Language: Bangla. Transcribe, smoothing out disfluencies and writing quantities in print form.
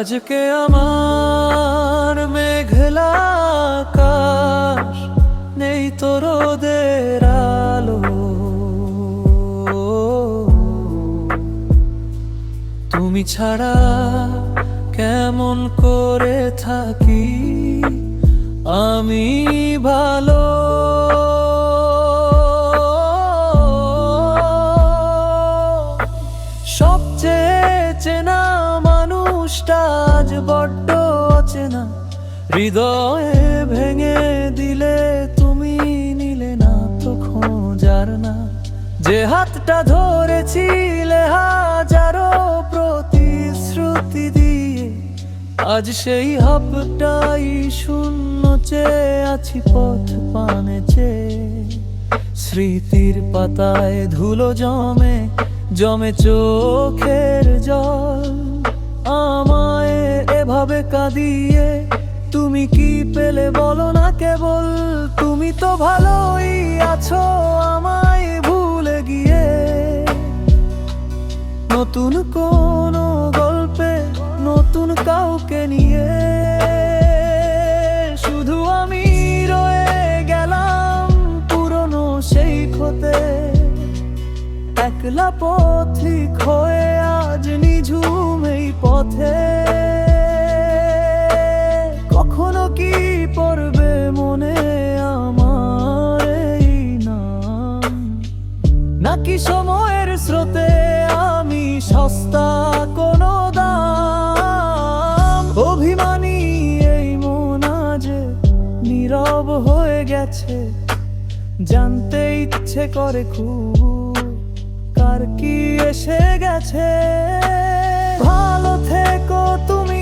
আজকে আমার মেঘলা আকাশ, নেই তো রোদের আলো। তুমি ছাড়া কেমন করে থাকি আমি ভালো। সবচেয়ে চেনা মানুষটা আজ বড্ড অচেনা। হৃদয়ে ভেঙে দিলে তুমি নিলে না তো খোঁজার না। যে হাতটা ধরেছিলে হাজারো প্রতিশ্রুতি দিয়ে, আজ সেই হাতটাই শূন্য চেয়ে আছি পথ পানে চেয়ে। স্মৃতির পাতায় ধুলো জমে জমে চোখের জল, আমায় এভাবে কাঁদিয়ে তুমি কি পেলে বলো না। কেবল তুমি তো ভালোই আছো আমায় ভুলে গিয়ে। নতুন কোনো গল্পে নতুন কাউকে নিয়ে শুধু আমি রয়ে গেলাম পুরনো সেই ক্ষতে। একলা পথিক হয়ে আজ নিঝুম এই পথে। কখনো কি পড়বে মনে আমার এই নাম, নাকি সময়ের স্রোতে আমি সস্তা কোনো দাম। অভিমানী এই মন আজ নীরব হয়ে গেছে, জানতে ইচ্ছে করে খুব কার কি এসে গেছে। ভালো থেকো তুমি